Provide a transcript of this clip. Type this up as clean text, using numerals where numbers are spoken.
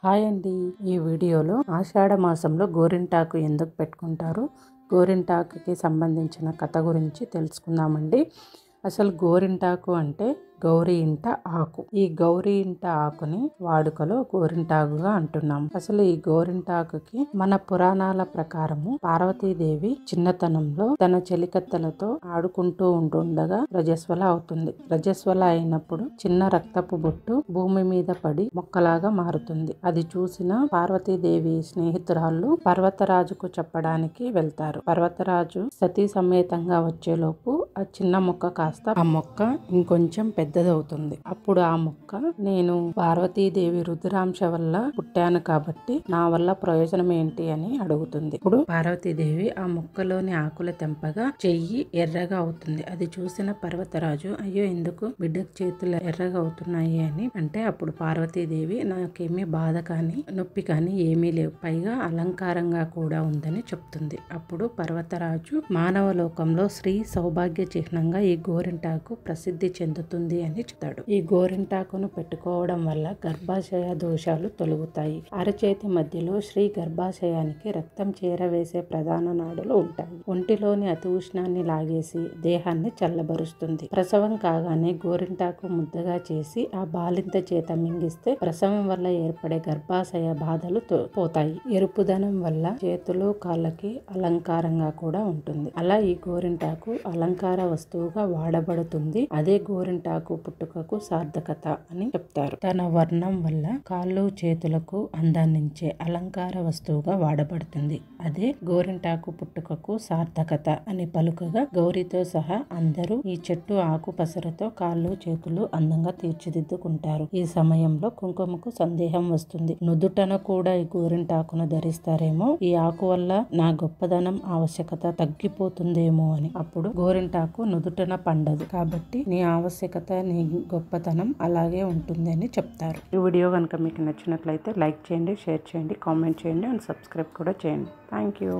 Hi అండి. ఈ వీడియోలో ఆషాఢ మాసంలో గోరింటాకు ఎందుకు పెట్టుకుంటారు, గోరింటాకుకి సంబంధించిన కథ గురించి తెలుసుకుందామండి. అసలు గోరింటాకు అంటే గౌరీ ఇంట ఆకు. ఈ గౌరీ ఇంట ఆకుని వాడుకలో గోరింటాకుగా అంటున్నాం. అసలు ఈ గోరింటాకుకి మన పురాణాల ప్రకారము పార్వతీదేవి చిన్నతనంలో తన చెలికత్తెలతో ఆడుకుంటూ ఉంటుండగా రజస్వల అవుతుంది. రజస్వల అయినప్పుడు చిన్న రక్తపు బొట్టు భూమి మీద పడి మొక్కలాగా మారుతుంది. అది చూసిన పార్వతీదేవి స్నేహితురాళ్ళు పర్వతరాజుకు చెప్పడానికి వెళ్తారు. పర్వతరాజు సతీ సమేతంగా వచ్చేలోపు ఆ చిన్న మొక్క కాస్త ఆ మొక్క ఇంకొంచెం పెద్దదవుతుంది. అప్పుడు ఆ మొక్క, నేను పార్వతీదేవి రుద్రాంశ వల్ల పుట్టాను కాబట్టి నా వల్ల ప్రయోజనం ఏంటి అని అడుగుతుంది. ఇప్పుడు పార్వతీదేవి ఆ మొక్కలోని ఆకుల తెంపగా చెయ్యి ఎర్రగా అవుతుంది. అది చూసిన పర్వతరాజు, అయ్యో ఎందుకు బిడ్డకు చేతులు ఎర్రగా అవుతున్నాయి అని అంటే, అప్పుడు పార్వతీదేవి, నాకేమీ బాధ కానీ నొప్పి కానీ ఏమీ లేవు, పైగా అలంకారంగా కూడా ఉందని చెప్తుంది. అప్పుడు పర్వతరాజు, మానవ లోకంలో స్త్రీ సౌభాగ్య చిహ్నంగా ఈ గోరింటాకు ప్రసిద్ధి చెందుతుంది అని చెప్తాడు. ఈ గోరింటాకును పెట్టుకోవడం వల్ల గర్భాశయ దోషాలు తొలగుతాయి. అరచేతి మధ్యలో శ్రీ గర్భాశయానికి రక్తం చేరవేసే ప్రధాన నాడులు ఉంటాయి. ఒంటిలోని అతి ఉష్ణాన్ని లాగేసి దేహాన్ని చల్లబరుస్తుంది. ప్రసవం కాగానే గోరింటాకు ముద్దగా చేసి ఆ బాలింత చేత మింగిస్తే ప్రసవం వల్ల ఏర్పడే గర్భాశయ బాధలు పోతాయి. ఎరుపుదనం వల్ల చేతులు కాళ్ళకి అలంకారంగా కూడా ఉంటుంది. అలా ఈ గోరింటాకు అలంకార వస్తువుగా వాడబడుతుంది. అదే గోరింటాకు పుట్టుకకు సార్థకత అని చెప్తారు. తన వర్ణం వల్ల కాళ్ళు చేతులకు అందాన్నించే అలంకార వస్తువుగా వాడబడుతుంది. అదే గోరింటాకు పుట్టుకకు సార్థకత అని పలుకగా గౌరీతో సహా అందరూ ఈ చెట్టు ఆకు పసరతో కాళ్ళు చేతులు అందంగా తీర్చిదిద్దుకుంటారు. ఈ సమయంలో కుంకుమకు సందేహం వస్తుంది. నుదుటన కూడా ఈ గోరింటాకును ధరిస్తారేమో, ఈ ఆకు వల్ల నా గొప్పదనం ఆవశ్యకత తగ్గిపోతుందేమో అని. అప్పుడు గోరింటాకు నుదుటన పండదు కాబట్టి నీ ఆవశ్యకత, నీ గొప్పతనం అలాగే ఉంటుంది అని చెప్తారు. ఈ వీడియో కనుక మీకు నచ్చినట్లయితే లైక్ చేయండి, షేర్ చేయండి, కామెంట్ చేయండి అండ్ సబ్స్క్రైబ్ కూడా చేయండి. Thank you.